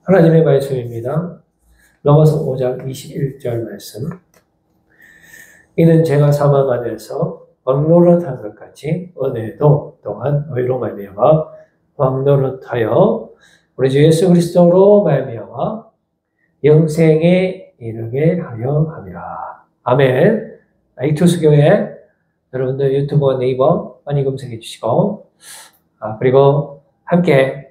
하나님의 말씀입니다. 로마서 5장 21절 말씀. 이는 제가 사망 안에서 왕노릇한 것 같이 은혜도 또한 의로 말미암아 왕노릇하여 우리 주 예수 그리스도로 말미암아 영생에 이르게 하려 함이라. 아멘. 이투스교회 여러분들 유튜브와 네이버 많이 검색해 주시고 그리고 함께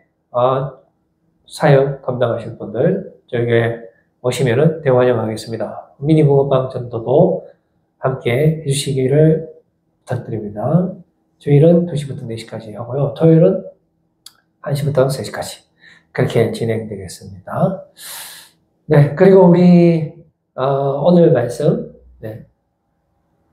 사역 감당하실 분들 저에게 오시면은 대환영하겠습니다. 미니 붕어빵 전도도 함께 해주시기를 부탁드립니다. 주일은 2시부터 4시까지 하고요. 토요일은 1시부터 3시까지 그렇게 진행되겠습니다. 네, 그리고 우리 오늘 말씀,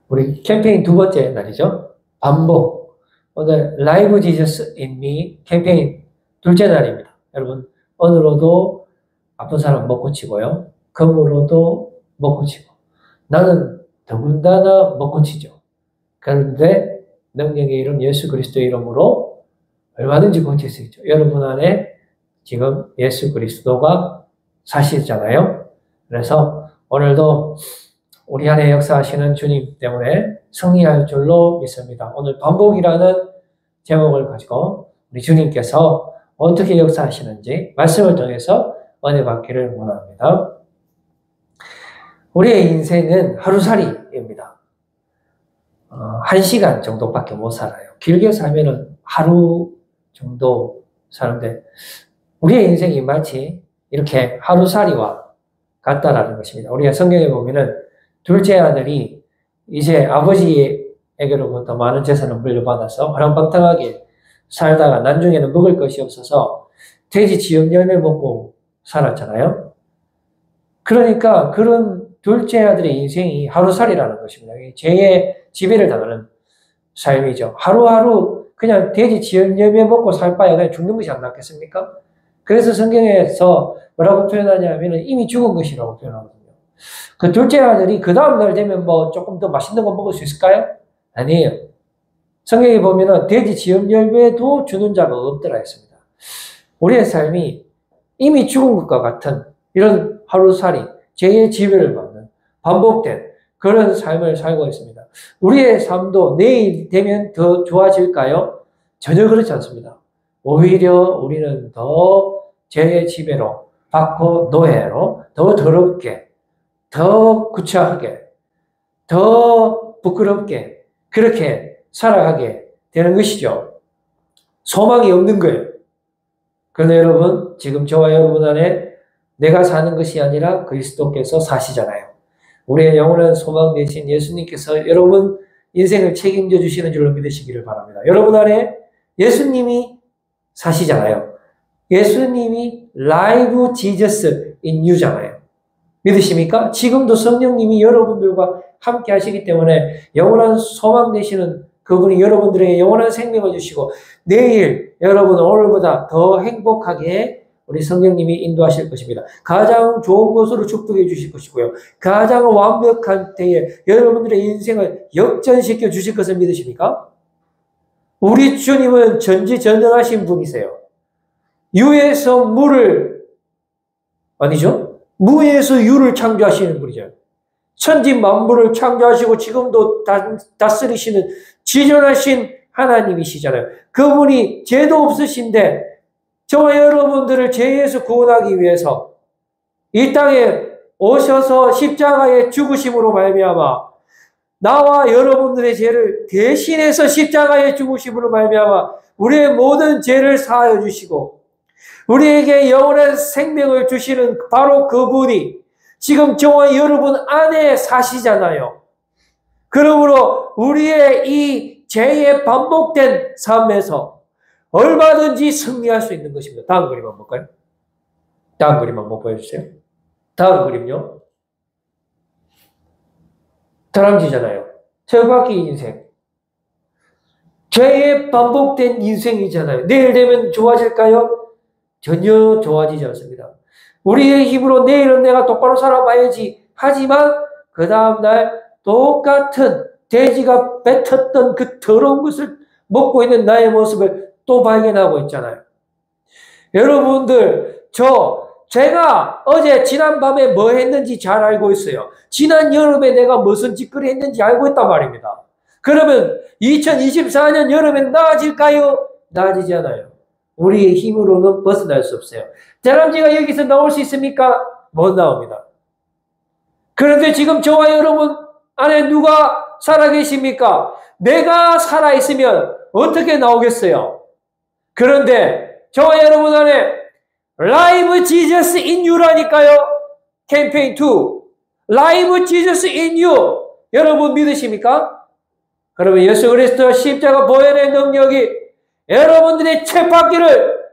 우리 캠페인 두 번째 날이죠. 반복. 오늘 라이브 지저스 인 미 캠페인 둘째 날입니다. 여러분, 언으로도 아픈 사람 못 고치고요. 검으로도 못 고치고. 나는 더군다나 못 고치죠. 그런데 능력의 이름 예수 그리스도의 이름으로 얼마든지 고칠 수 있죠. 여러분 안에 지금 예수 그리스도가 사시잖아요. 그래서 오늘도 우리 안에 역사하시는 주님 때문에 승리할 줄로 믿습니다. 오늘 반복이라는 제목을 가지고 우리 주님께서 어떻게 역사하시는지 말씀을 통해서 은혜 받기를 원합니다. 우리의 인생은 하루살이입니다. 1시간 정도밖에 못 살아요. 길게 살면은 하루 정도 사는데 우리의 인생이 마치 이렇게 하루살이와 같다라는 것입니다. 우리가 성경에 보면은 둘째 아들이 이제 아버지에게로부터 많은 재산을 물려받아서 허랑방탕하게 살다가 나중에는 먹을 것이 없어서 돼지 지역 열매 먹고 살았잖아요. 그러니까 그런 둘째 아들의 인생이 하루살이라는 것입니다. 죄의 지배를 당하는 삶이죠. 하루하루 그냥 돼지 지역 열매 먹고 살 바에 그냥 죽는 것이 안 낫겠습니까? 그래서 성경에서 뭐라고 표현하냐면 이미 죽은 것이라고 표현하거든요. 그 둘째 아들이 그 다음날 되면 뭐 조금 더 맛있는 거 먹을 수 있을까요? 아니에요. 성경에 보면은 돼지 지역 열매도 주는 자가 없더라 했습니다. 우리의 삶이 이미 죽은 것과 같은 이런 하루살이, 죄의 지배를 받는 반복된 그런 삶을 살고 있습니다. 우리의 삶도 내일 되면 더 좋아질까요? 전혀 그렇지 않습니다. 오히려 우리는 더 죄의 지배로 받고 노예로 더 더럽게, 더 구차하게, 더 부끄럽게 그렇게 살아가게 되는 것이죠. 소망이 없는 거예요. 그런데 여러분, 지금 저와 여러분 안에 내가 사는 것이 아니라 그리스도께서 사시잖아요. 우리의 영원한 소망 되신 예수님께서 여러분 인생을 책임져 주시는 줄로 믿으시기를 바랍니다. 여러분 안에 예수님이 사시잖아요. 예수님이 라이브 지저스 인 유잖아요. 믿으십니까? 지금도 성령님이 여러분들과 함께 하시기 때문에 영원한 소망 되시는 그분이 여러분들에게 영원한 생명을 주시고 내일 여러분 오늘보다 더 행복하게 우리 성령님이 인도하실 것입니다. 가장 좋은 것으로 축복해 주실 것이고요. 가장 완벽한 때에 여러분들의 인생을 역전시켜 주실 것을 믿으십니까? 우리 주님은 전지전능하신 분이세요. 유에서 무를 아니죠? 무에서 유를 창조하시는 분이죠. 천지 만물을 창조하시고 지금도 다스리시는 지존하신 하나님이시잖아요. 그분이 죄도 없으신데 저와 여러분들을 죄에서 구원하기 위해서 이 땅에 오셔서 십자가에 죽으심으로 말미암아 나와 여러분들의 죄를 대신해서 십자가에 죽으심으로 말미암아 우리의 모든 죄를 사하여 주시고 우리에게 영원한 생명을 주시는 바로 그분이 지금 저와 여러분 안에 사시잖아요. 그러므로 우리의 이 죄의 반복된 삶에서 얼마든지 승리할 수 있는 것입니다. 다음 그림 한번 볼까요? 다음 그림 한번 보여주세요. 다음 그림요. 다람쥐잖아요. 철바퀴 인생. 죄의 반복된 인생이잖아요. 내일 되면 좋아질까요? 전혀 좋아지지 않습니다. 우리의 힘으로 내일은 내가 똑바로 살아봐야지 하지만 그 다음날 똑같은 돼지가 뱉었던 그 더러운 것을 먹고 있는 나의 모습을 또 발견하고 있잖아요. 여러분들 제가 지난밤에 뭐 했는지 잘 알고 있어요. 지난 여름에 내가 무슨 짓거리 했는지 알고 있단 말입니다. 그러면 2024년 여름엔 나아질까요? 나아지지 않아요. 우리의 힘으로는 벗어날 수 없어요. 다람쥐가 여기서 나올 수 있습니까? 못 나옵니다. 그런데 지금 저와 여러분 안에 누가 살아계십니까? 내가 살아있으면 어떻게 나오겠어요? 그런데 저와 여러분 안에 Live Jesus in you라니까요. 캠페인 2. Live Jesus in you. 여러분 믿으십니까? 그러면 예수 그리스도 십자가 보혈의 능력이 여러분들의 쳇바퀴를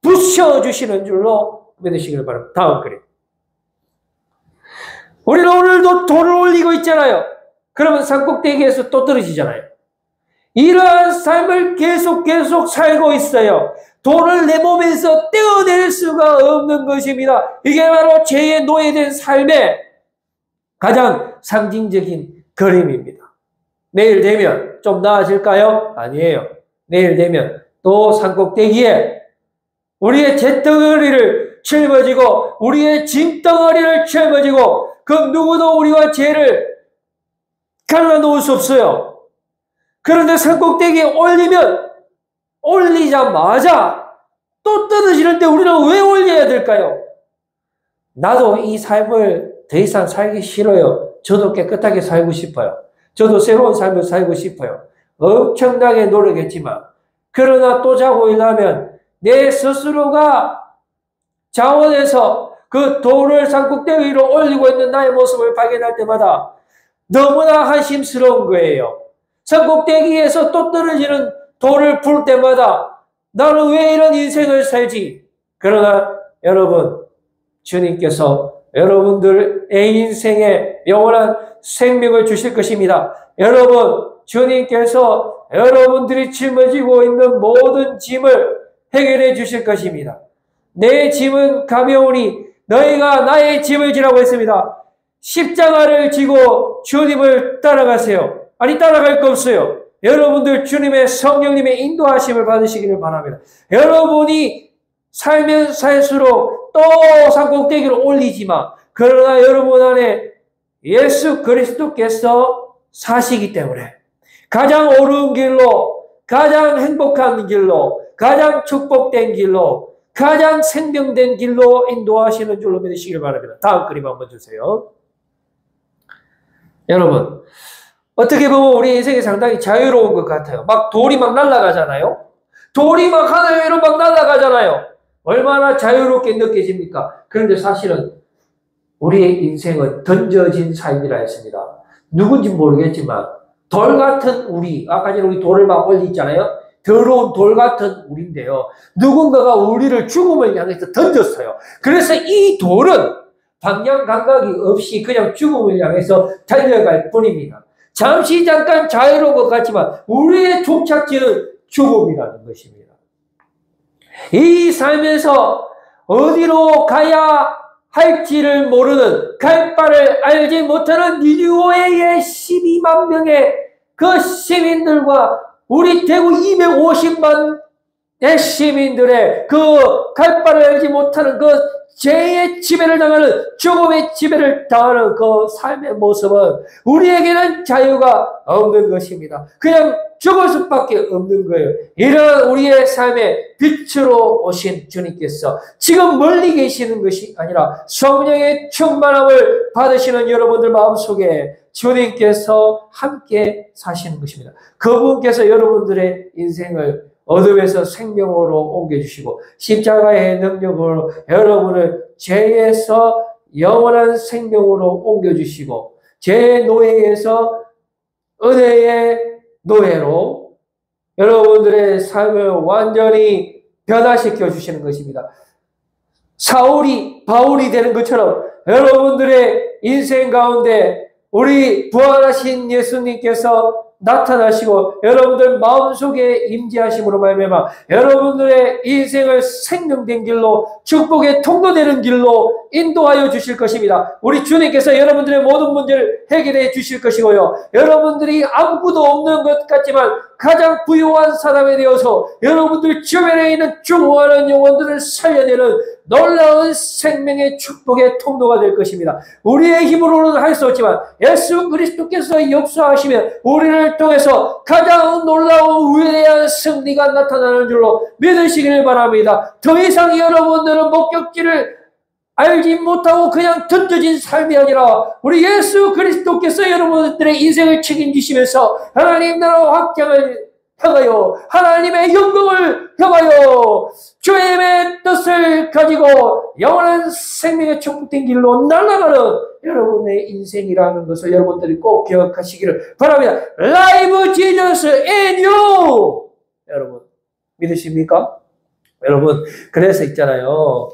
부셔주시는 줄로 믿으시길 바랍니다. 다음 그림. 우리는 오늘도 돌을 올리고 있잖아요. 그러면 산꼭대기에서 또 떨어지잖아요. 이러한 삶을 계속 살고 있어요. 돌을 내 몸에서 떼어낼 수가 없는 것입니다. 이게 바로 죄의 노예된 삶의 가장 상징적인 그림입니다. 내일 되면 좀 나아질까요? 아니에요. 내일 되면 또 산꼭대기에 우리의 잿덩어리를 짊어지고 우리의 짐덩어리를 짊어지고 그 누구도 우리와 죄를 갈라놓을 수 없어요. 그런데 산꼭대기에 올리자마자 또 떨어지는데 우리는 왜 올려야 될까요? 나도 이 삶을 더 이상 살기 싫어요. 저도 깨끗하게 살고 싶어요. 저도 새로운 삶을 살고 싶어요. 엄청나게 노력했지만 그러나 또 자고 일어나면 내 스스로가 자원해서 그 돌을 산꼭대기 위로 올리고 있는 나의 모습을 발견할 때마다 너무나 한심스러운 거예요. 산꼭대기에서 또 떨어지는 돌을 풀 때마다 나는 왜 이런 인생을 살지? 그러나 여러분, 주님께서 여러분들의 인생에 영원한 생명을 주실 것입니다. 여러분, 주님께서 여러분들이 짊어지고 있는 모든 짐을 해결해 주실 것입니다. 내 짐은 가벼우니 너희가 나의 짐을 지라고 했습니다. 십자가를 지고 주님을 따라가세요. 아니 따라갈 거 없어요. 여러분들 주님의 성령님의 인도하심을 받으시기를 바랍니다. 여러분이 살면 살수록 또 산꼭대기를 올리지만 그러나 여러분 안에 예수 그리스도께서 사시기 때문에 가장 옳은 길로, 가장 행복한 길로, 가장 축복된 길로, 가장 생명된 길로 인도하시는 줄로 믿으시길 바랍니다. 다음 그림 한번 주세요. 여러분, 어떻게 보면 우리 인생이 상당히 자유로운 것 같아요. 막 돌이 막 날아가잖아요. 돌이 막 하늘 위로 막 날아가잖아요. 얼마나 자유롭게 느껴집니까? 그런데 사실은 우리의 인생은 던져진 삶이라 했습니다. 누군지 모르겠지만 돌 같은 우리, 아까 전에 우리 돌을 막 올리잖아요. 더러운 돌 같은 우리인데요. 누군가가 우리를 죽음을 향해서 던졌어요. 그래서 이 돌은 방향 감각이 없이 그냥 죽음을 향해서 달려갈 뿐입니다. 잠시 잠깐 자유로운 것 같지만 우리의 종착지는 죽음이라는 것입니다. 이 삶에서 어디로 가야 할지를 모르는 갈 바를 알지 못하는 니누웨의 12만 명의 그 시민들과 우리 대구 250만의 시민들의 그 갈 바를 알지 못하는 그 죄의 지배를 당하는 죽음의 지배를 당하는 그 삶의 모습은 우리에게는 자유가 없는 것입니다. 그냥 죽을 수밖에 없는 거예요. 이런 우리의 삶의 빛으로 오신 주님께서 지금 멀리 계시는 것이 아니라 성령의 충만함을 받으시는 여러분들 마음속에 주님께서 함께 사시는 것입니다. 그분께서 여러분들의 인생을 어둠에서 생명으로 옮겨주시고 십자가의 능력으로 여러분을 죄에서 영원한 생명으로 옮겨주시고 죄의 노예에서 은혜의 노예로 여러분들의 삶을 완전히 변화시켜 주시는 것입니다. 사울이 바울이 되는 것처럼 여러분들의 인생 가운데 우리 부활하신 예수님께서 나타나시고 여러분들 마음속에 임재하심으로 말미암아 여러분들의 인생을 생명된 길로 축복의 통로되는 길로 인도하여 주실 것입니다. 우리 주님께서 여러분들의 모든 문제를 해결해 주실 것이고요. 여러분들이 아무것도 없는 것 같지만 가장 부유한 사람이 되어서 여러분들 주변에 있는 죽어가는 영혼들을 살려내는 놀라운 생명의 축복의 통로가 될 것입니다. 우리의 힘으로는 할 수 없지만 예수 그리스도께서 역사하시면 우리를 통해서 가장 놀라운 위대한 승리가 나타나는 줄로 믿으시기를 바랍니다. 더 이상 여러분들은 목적지를 알지 못하고 그냥 던져진 삶이 아니라 우리 예수 그리스도께서 여러분들의 인생을 책임지시면서 하나님 나라 확장을 향하여 하나님의 영광을 향하여 주님의 뜻을 가지고 영원한 생명의 축복된 길로 날아가는 여러분의 인생이라는 것을 여러분들이 꼭 기억하시기를 바랍니다. Live Jesus in you! 여러분 믿으십니까? 여러분 그래서 있잖아요.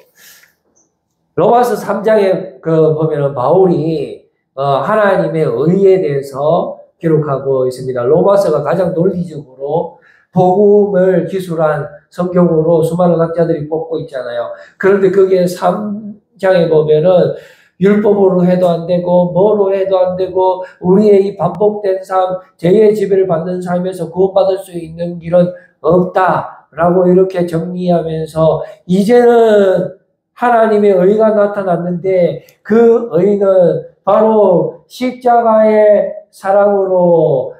로마서 3장에 보면은 바울이 하나님의 의에 대해서 기록하고 있습니다. 로마서가 가장 논리적으로 복음을 기술한 성경으로 수많은 학자들이 뽑고 있잖아요. 그런데 그게 3장에 보면은 율법으로 해도 안 되고 뭐로 해도 안 되고 우리의 이 반복된 삶, 죄의 지배를 받는 삶에서 구원받을 수 있는 길은 없다라고 이렇게 정리하면서 이제는 하나님의 의가 나타났는데 그 의는 바로 십자가의 사랑으로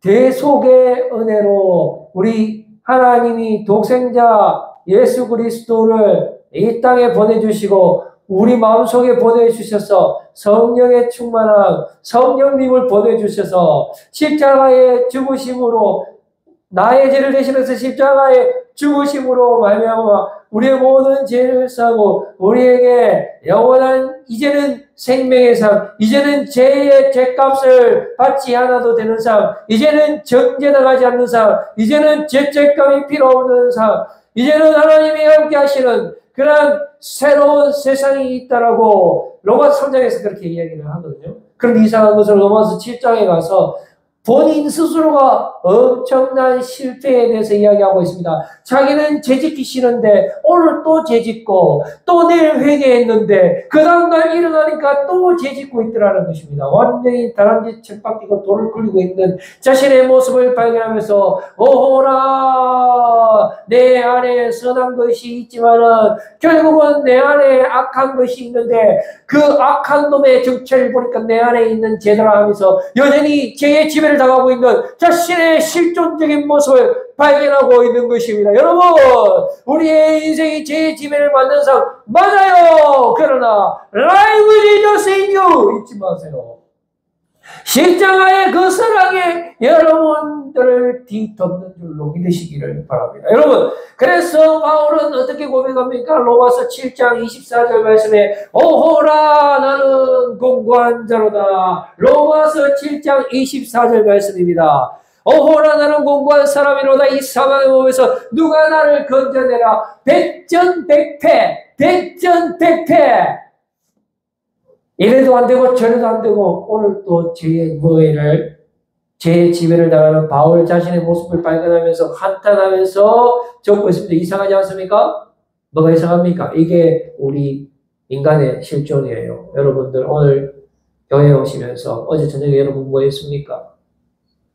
대속의 은혜로 우리 하나님이 독생자 예수 그리스도를 이 땅에 보내주시고 우리 마음속에 보내주셔서 성령의 충만함 성령님을 보내주셔서 십자가의 죽으심으로 나의 죄를 대신해서 십자가의 죽으심으로 말미암아 우리의 모든 죄를 사고 우리에게 영원한 이제는 생명의 삶, 이제는 죄의 죄값을 받지 않아도 되는 삶, 이제는 정죄당하지 않는 삶, 이제는 죄책감이 필요 없는 삶, 이제는 하나님이 함께 하시는 그런 새로운 세상이 있다라고 로마서 3장에서 그렇게 이야기를 하거든요. 그런데 이상한 것을 로마서 7장에 가서 본인 스스로가 엄청난 실패에 대해서 이야기하고 있습니다. 자기는 죄짓기 싫은데 오늘 또 죄짓고 또 내일 회개했는데 그 다음날 일어나니까 또 죄짓고 있더라는 것입니다. 완전히 다람쥐 쳇바퀴고 돌을 굴리고 있는 자신의 모습을 발견하면서 오호라 내 안에 선한 것이 있지만은 결국은 내 안에 악한 것이 있는데 그 악한 놈의 정체를 보니까 내 안에 있는 죄더라 하면서 여전히 죄의 지배를 당하고 있는 자신의 실존적인 모습을 발견하고 있는 것입니다. 여러분 우리의 인생이 죄의 지배를 받는 삶 맞아요. 그러나 Live Jesus in you 잊지 마세요. 십자가의 그 사랑에 여러분들을 뒤덮는 줄로 믿으시기를 바랍니다. 여러분 그래서 바울은 어떻게 고백합니까? 로마서 7장 24절 말씀에 오호라 나는 공고한 자로다. 로마서 7장 24절 말씀입니다. 오호라 나는 공고한 사람이로다. 이 사망의 몸에서 누가 나를 건져내라. 백전백패 백전백패 이래도 안 되고 저래도 안 되고 오늘 또 죄의 죄의 지배를 당하는 바울 자신의 모습을 발견하면서 한탄하면서 적고 있습니다. 이상하지 않습니까? 뭐가 이상합니까? 이게 우리 인간의 실존이에요. 여러분들 오늘 교회에 오시면서 어제 저녁에 여러분 뭐 했습니까?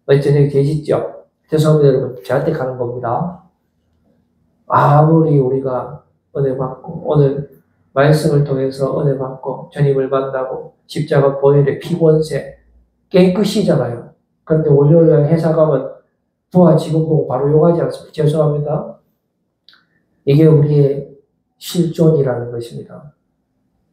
어제 저녁에 계시죠? 죄송합니다 여러분. 저한테 가는 겁니다. 아무리 우리가 은혜 받고 오늘 말씀을 통해서 은혜 받고 주님을 만나고 십자가 보혈의 피권세 깨끗이잖아요. 그런데 월요일날 회사 가면 부하 직원 보고 바로 욕하지 않습니까? 죄송합니다. 이게 우리의 실존이라는 것입니다.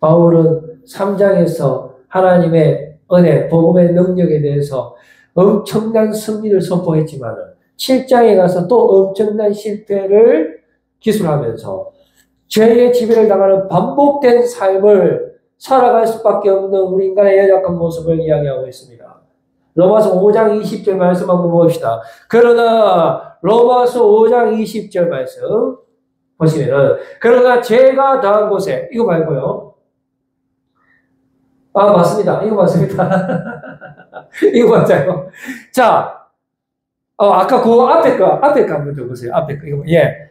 바울은 3장에서 하나님의 은혜, 복음의 능력에 대해서 엄청난 승리를 선포했지만 7장에 가서 또 엄청난 실패를 기술하면서 죄의 지배를 당하는 반복된 삶을 살아갈 수밖에 없는 우리 인간의 연약한 모습을 이야기하고 있습니다. 로마서 5장 20절 말씀 한번 봅시다. 그러나 로마서 5장 20절 말씀 보시면은 그러나 죄가 더한 곳에 이거 말고요. 아 맞습니다. 이거 맞습니다. 이거 맞아요. 자, 아까 그 앞에 거 한번 더 보세요. 앞에 거 이거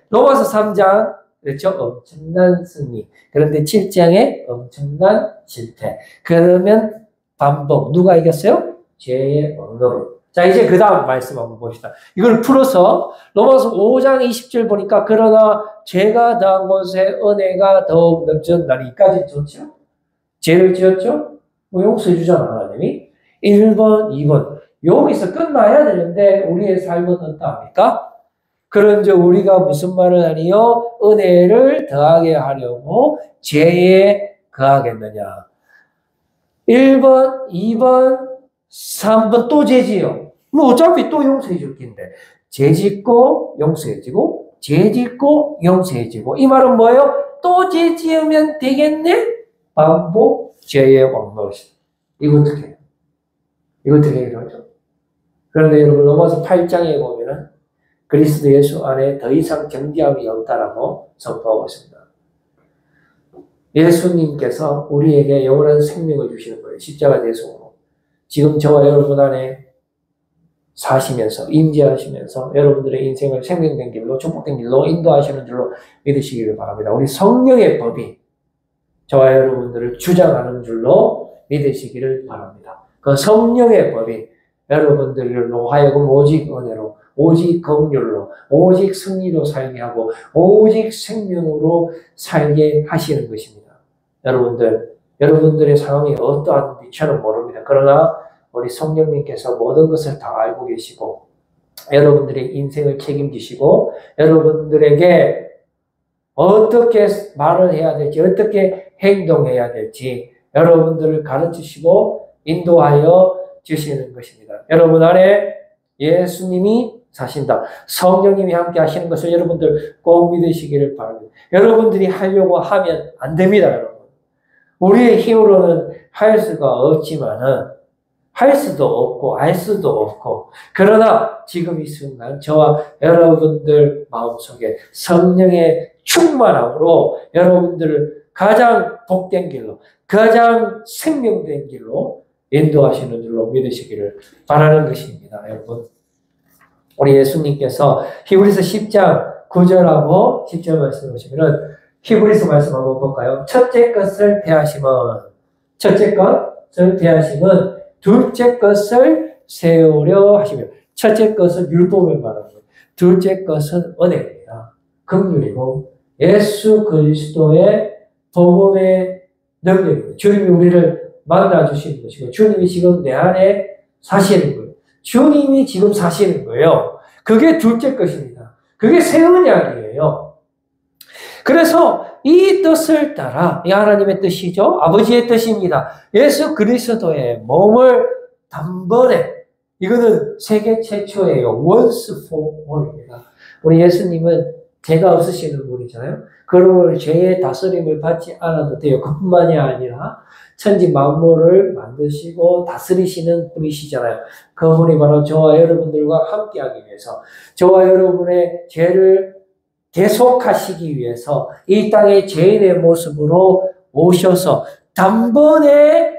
로마서 3장 그렇죠? 엄청난 승리. 그런데 7장에 엄청난 실패. 그러면 반복. 누가 이겼어요? 죄의 언어로. 자, 이제 그 다음 말씀 한번 봅시다. 이걸 풀어서 로마서 5장 20절 보니까 그러나 죄가 더한 곳에 은혜가 더욱 넘쳤나니까지 좋죠? 죄를 지었죠? 뭐 용서해 주잖아, 하나님이. 1번, 2번. 여기서 끝나야 되는데 우리의 삶은 어떠합니까? 그런즉 우리가 무슨 말을 하니요? 은혜를 더하게 하려고 죄에 거하겠느냐. 1번, 2번, 3번 또 죄지요. 뭐 어차피 또 용서해 줄 텐데. 죄 짓고 용서해지고 죄 짓고 용서해지고. 이 말은 뭐예요? 또 죄 지으면 되겠네? 반복 죄의 왕노릇. 이거 어떻게 해요? 이거 어떻게 이러죠? 그런데 여러분 로마서 8장에 보면은 그리스도 예수 안에 더 이상 정죄함이 없다라고 선포하고 있습니다. 예수님께서 우리에게 영원한 생명을 주시는 거예요. 십자가 대속으로. 지금 저와 여러분 안에 사시면서 임재하시면서 여러분들의 인생을 생명된 길로 축복된 길로 인도하시는 줄로 믿으시기를 바랍니다. 우리 성령의 법이 저와 여러분들을 주장하는 줄로 믿으시기를 바랍니다. 그 성령의 법이 여러분들로 하여금 오직 은혜로, 오직 긍휼로, 오직 승리로 살게 하고 오직 생명으로 살게 하시는 것입니다. 여러분들의 상황이 어떠한지 저는 모릅니다. 그러나 우리 성령님께서 모든 것을 다 알고 계시고 여러분들의 인생을 책임지시고 여러분들에게 어떻게 말을 해야 될지 어떻게 행동해야 될지 여러분들을 가르치시고 인도하여 주시는 것입니다. 여러분 안에 예수님이 사신다. 성령님이 함께 하시는 것을 여러분들 꼭 믿으시기를 바랍니다. 여러분들이 하려고 하면 안 됩니다, 여러분. 우리의 힘으로는 할 수가 없지만은 할 수도 없고 알 수도 없고 그러나 지금 이 순간 저와 여러분들 마음속에 성령의 충만함으로 여러분들을 가장 복된 길로 가장 생명된 길로 인도하시는 줄로 믿으시기를 바라는 것입니다. 여러분 우리 예수님께서 히브리서 10장 9절하고 10절 말씀을 보시면은 히브리서 말씀 한번 볼까요? 첫째 것을 패하심은 둘째 것을 세우려 하시며 첫째 것은 율법을 말하는 거예요. 둘째 것은 은혜입니다. 긍휼이고 예수 그리스도의 복음의 능력입니다. 주님이 우리를 만나주시는 것이고 주님이 지금 내 안에 사시는 거예요. 주님이 지금 사시는 거예요. 그게 둘째 것입니다. 그게 새 언약이에요. 그래서 이 뜻을 따라 이 하나님의 뜻이죠. 아버지의 뜻입니다. 예수 그리스도의 몸을 단번에 이거는 세계 최초예요. once for all입니다. 우리 예수님은 죄가 없으시는 분이잖아요. 그러므로 죄의 다스림을 받지 않아도 돼요. 그뿐만이 아니라 천지 만물을 만드시고 다스리시는 분이시잖아요. 그분이 바로 저와 여러분들과 함께하기 위해서 저와 여러분의 죄를 대속하시기 위해서 이 땅에 죄인의 모습으로 오셔서 단번에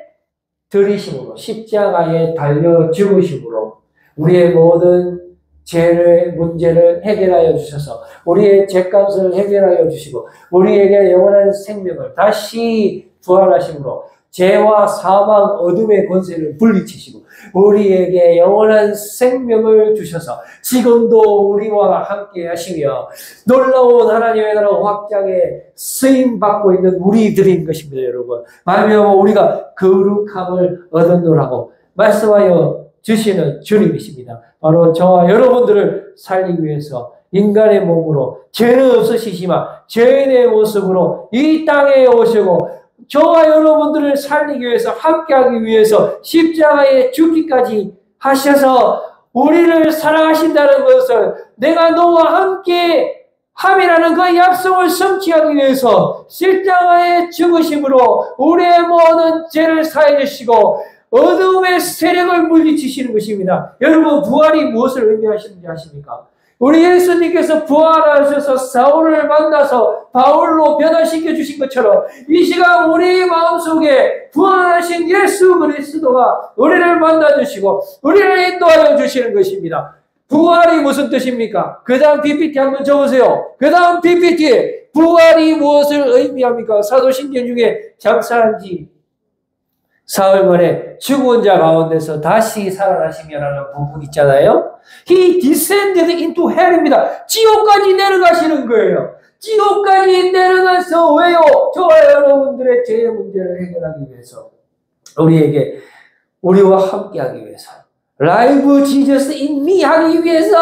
들이심으로 십자가에 달려 죽으심으로 우리의 모든 죄의 문제를 해결하여 주셔서 우리의 죄값을 해결하여 주시고 우리에게 영원한 생명을 다시 부활하심으로 죄와 사망 어둠의 권세를 분리치시고 우리에게 영원한 생명을 주셔서 지금도 우리와 함께 하시며 놀라운 하나님의 나라 확장에 쓰임받고 있는 우리들인 것입니다. 여러분 말미암아 우리가 거룩함을 얻었노라고 말씀하여 주시는 주님이십니다. 바로 저와 여러분들을 살리기 위해서 인간의 몸으로 죄는 없으시지만 죄인의 모습으로 이 땅에 오시고 저와 여러분들을 살리기 위해서 함께하기 위해서 십자가에 죽기까지 하셔서 우리를 사랑하신다는 것을 내가 너와 함께 함이라는 그 약속을 성취하기 위해서 십자가에 죽으심으로 우리의 모든 죄를 사해 주시고 어둠의 세력을 물리치시는 것입니다. 여러분 부활이 무엇을 의미하시는지 아십니까? 우리 예수님께서 부활하셔서 사울을 만나서 바울로 변화시켜 주신 것처럼 이 시간 우리 마음속에 부활하신 예수 그리스도가 우리를 만나주시고 우리를 인도하여 주시는 것입니다. 부활이 무슨 뜻입니까? 그 다음 PPT 한번 적으세요. 그 다음 PPT 부활이 무엇을 의미합니까? 사도신경 중에 장사한 지 사흘 만에 죽은 자 가운데서 다시 살아나시며라는 부분 있잖아요. He descended into hell입니다. 지옥까지 내려가시는 거예요. 지옥까지 내려가서 왜요? 저와 여러분들의 죄의 문제를 해결하기 위해서, 우리와 함께하기 위해서, 라이브 지저스 인 미 하기 위해서,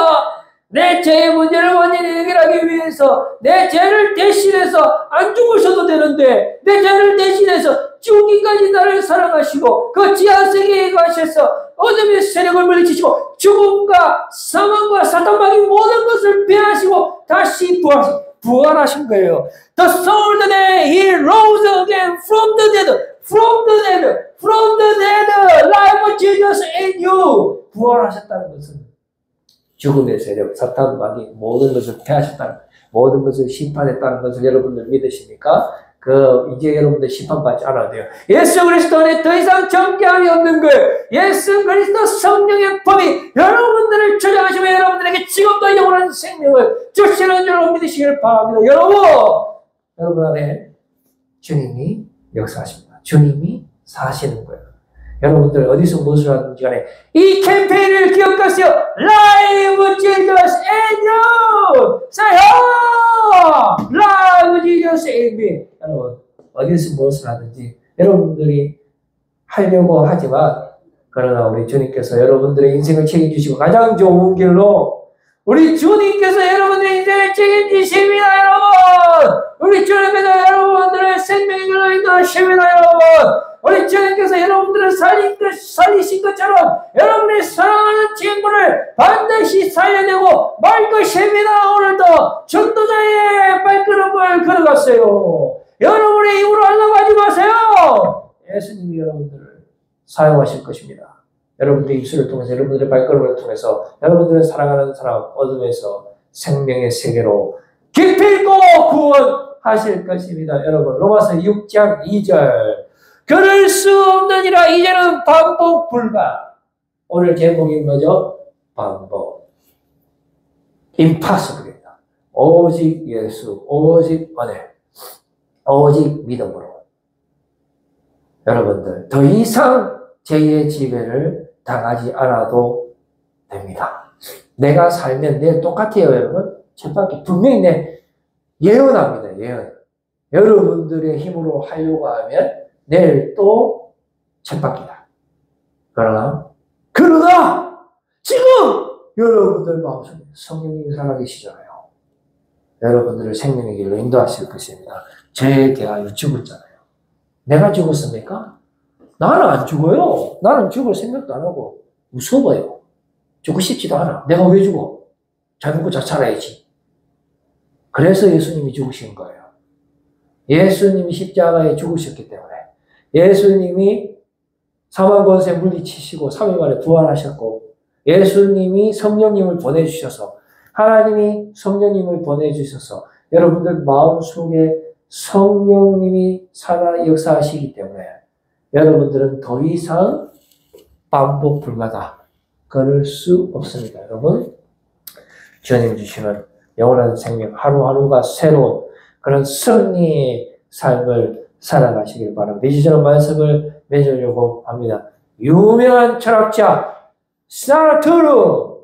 내 죄의 문제를 완전히 해결하기 위해서, 내 죄를 대신해서 안 죽으셔도 되는데 내 죄를 대신해서 죽기까지 나를 사랑하시고 그 지하세계에 가셔서 어둠의 세력을 물리치시고 죽음과 사망과 사탄마귀 모든 것을 배하시고 다시 부활하신 거예요. The third day he rose again from the dead. From the dead. From the dead. Life Jesus in you. 부활하셨다는 것은 죽음의 세력, 사탄마귀 모든 것을 패하셨다는, 모든 것을 심판했다는 것을 여러분들 믿으십니까? 이제 여러분들 심판받지 않아도 돼요. 예수 그리스도 안에 더 이상 정죄함이 없는 거예요. 예수 그리스도 성령의 법이 여러분들을 주장하시며 여러분들에게 지금도 영원한 생명을 주시는 줄로 믿으시길 바랍니다. 여러분 안에 주님이 역사하십니다. 주님이 사시는 거예요. 여러분들 어디서 무엇을 하든지 간에 이 캠페인을 기억하세요. Live Jesus in you. Say Live Jesus in me. 여러분 어디서 무엇을 하든지 여러분들이 하려고 하지만, 그러나 우리 주님께서 여러분들의 인생을 책임지시고 가장 좋은 길로 우리 주님께서 여러분들의 인생을 책임지십니다. 여러분 우리 주님께서 여러분들의 생명의 길로 인도하십니다. 여러분 우리 주님께서 여러분들을 살리신 것처럼 여러분의 사랑하는 친구를 반드시 살려내고 말 것입니다. 오늘도 전도자의 발걸음을 걸어갔어요. 여러분의 입으로 하려고 하지 마세요. 예수님이 여러분들을 사용하실 것입니다. 여러분들의 입술을 통해서, 여러분들의 발걸음을 통해서 여러분들의 사랑하는 사람 어둠에서 생명의 세계로 깊이 있고 구원하실 것입니다. 여러분 로마서 6장 2절 그럴 수 없느니라 이제는 반복 불가. 오늘 제목이 뭐죠? 반복. impossible입니다. 오직 예수, 오직 은혜, 오직 믿음으로. 여러분들 더 이상 죄의 지배를 당하지 않아도 됩니다. 내가 살면 내일 똑같아요. 여러분 쳇바퀴 분명히 예언합니다. 예언. 여러분들의 힘으로 하려고 하면 내일 또 쳇바퀴다. 그러나 지금 여러분들 마음속에 성령님이 살아계시잖아요. 여러분들을 생명의 길로 인도하실 것입니다. 죄에 대하여 죽었잖아요. 내가 죽었습니까? 나는 안 죽어요. 나는 죽을 생각도 안 하고 무서워요. 죽고 싶지도 않아. 내가 왜 죽어? 잘 먹고 잘 살아야지. 그래서 예수님이 죽으신 거예요. 예수님이 십자가에 죽으셨기 때문에, 예수님이 사망 권세 물리치시고 3일 만에 부활하셨고, 예수님이 성령님을 보내주셔서, 하나님이 성령님을 보내주셔서 여러분들 마음속에 성령님이 살아 역사하시기 때문에 여러분들은 더 이상 반복 불가다. 그럴 수 없습니다. 여러분 주님 주시는 영원한 생명, 하루하루가 새로운 그런 승리의 삶을 살아가시길 바랍니다. 이제 저는 말씀을 맺으려고 합니다. 유명한 철학자 사르트르가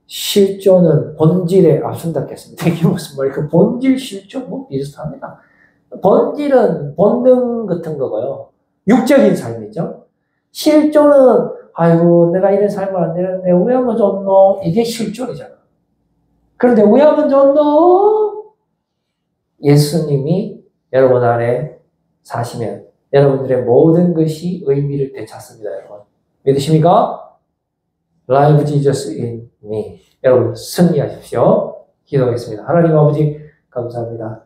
실존은 본질에 앞선다 했습니다. 이게 무슨 말이에요? 본질, 실존 뭐 비슷합니다. 본질은 본능 같은 거고요. 육적인 삶이죠. 실존은 아이고 내가 이런 삶을 안 되는데 왜 하면 좋노? 이게 실존이잖아. 그런데 왜 하면 좋노? 예수님이 여러분 안에 사시면 여러분들의 모든 것이 의미를 되찾습니다. 여러분 믿으십니까? Live Jesus in me. 여러분 승리하십시오. 기도하겠습니다. 하나님 아버지 감사합니다.